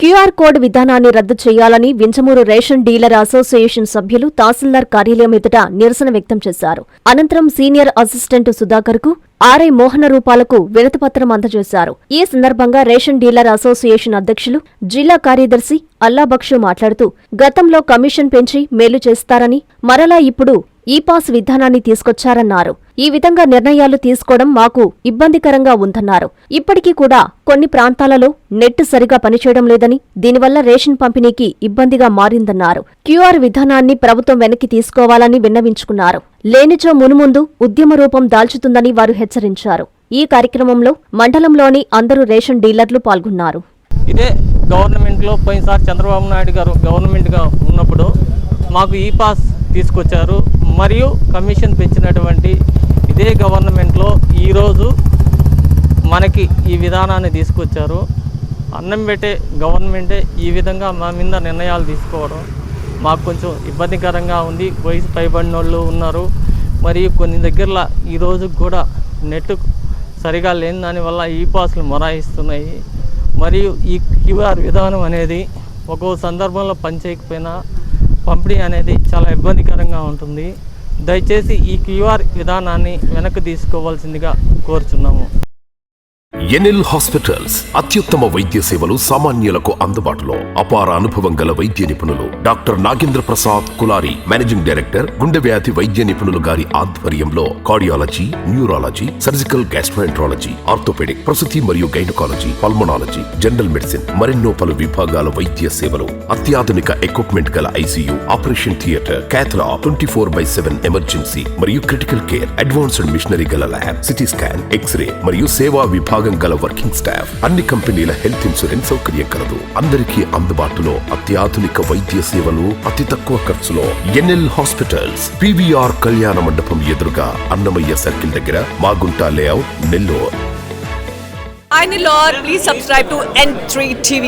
QR code విధానాన్ని రద్దు చేయాలని వింజమూరు రేషన్ డీలర్ అసోసియేషన్ సభ్యులు తహసీల్దార్ కార్యాలయం ఎదుట నిరసన వ్యక్తం చేశారు. అనంతరం సీనియర్ అసిస్టెంట్ సుధాకర్కు ఆర్ఐ మోహన రూపాలకు వినతిపత్రం అందజేశారు. ఈ సందర్భంగా రేషన్ డీలర్ అసోసియేషన్ అధ్యక్షులు, జిల్లా కార్యదర్శి అల్లాబక్షు మాట్లాడుతూ గతంలో కమిషన్ పెంచి మేలు చేస్తారని, మరలా ఇప్పుడు ఈ-పాస్ విధానాన్ని తీసుకొచ్చారన్నారు. ఈ విధంగా నిర్ణయాలు తీసుకోవడం మాకు ఇబ్బందికరంగా ఉందన్నారు. ఇప్పటికీ కూడా కొన్ని ప్రాంతాలలో నెట్ సరిగా పనిచేయడం లేదని, దీనివల్ల రేషన్ పంపిణీకి ఇబ్బందిగా మారిందన్నారు. క్యూఆర్ విధానాన్ని ప్రభుత్వం వెనక్కి తీసుకోవాలని విన్నవించుకున్నారు. లేనిచో మునుముందు ఉద్యమ రూపం దాల్చుతుందని వారు హెచ్చరించారు. ఈ కార్యక్రమంలో మండలంలోని అందరూ రేషన్ డీలర్లు పాల్గొన్నారు. ఇదే గవర్నమెంట్లో పోయినసారి చంద్రబాబు నాయుడు గారు గవర్నమెంట్గా ఉన్నప్పుడు మాకు ఈ-పాస్ తీసుకొచ్చారు. మరియు కమిషన్ పెంచినటువంటి ఇదే గవర్నమెంట్లో ఈరోజు మనకి ఈ విధానాన్ని తీసుకొచ్చారు. అన్నం పెట్టే గవర్నమెంటే ఈ విధంగా మా మీద నిర్ణయాలు తీసుకోవడం మాకు కొంచెం ఇబ్బందికరంగా ఉంది. వయసు పైబడిన వాళ్ళు ఉన్నారు. మరియు కొన్ని దగ్గరలో ఈరోజు కూడా నెట్ సరిగా లేని దానివల్ల ఈ-పాస్లు మొరాయిస్తున్నాయి. మరియు ఈ క్యూఆర్ విధానం అనేది ఒక్కో సందర్భంలో పనిచేయకపోయినా పంపిణీ అనేది చాలా ఇబ్బందికరంగా ఉంటుంది. దయచేసి ఈ క్యూఆర్ విధానాన్ని వెనక్కి తీసుకోవాల్సిందిగా కోరుచున్నాము. ఎన్ఎల్ హాస్పిటల్స్ అత్యుత్తమ వైద్య సేవలు సామాన్యులకు అందుబాటులో. అపార అనుభవం గల వైద్య నిపుణులు doctor Nagendra Prasad Kulari, managing director, గుండె వ్యాధి వైద్య నిపుణులు గారి ఆధ్వర్యంలో cardiology, neurology, surgical gastroenterology, orthopaedic, ప్రసూతి మరియు గైనకాలజీ, పల్మనాలజీ, జనరల్ మెడిసిన్ మరెన్నో పలు విభాగాల వైద్య సేవలు. అత్యాధునిక ఎక్విప్మెంట్ గల ICU, operation theatre, cath lab, 24/7 emergency మరియు క్రిటికల్ కేర్, అడ్వాన్స్డ్ మిషనరీ గల ల్యాబ్, సిటీ స్కాన్, ఎక్స్రే మరియు సేవా విభాగం గల వర్కింగ్ స్టాఫ్. అన్ని కంపెనీల హెల్త్ ఇన్సూరెన్స్ సౌకర్యం కలదు. అందరికీ అందుబాటులో అత్యాధునిక వైద్య సేవలు అతి తక్కువ ఖర్చులో. ఎన్ఎల్ హాస్పిటల్స్, పివిఆర్ కళ్యాణ మండపం ఎదురుగా, అన్నమయ్య సర్కిల్ దగ్గర, Magunta layout, Nellore. Please subscribe to N3 TV.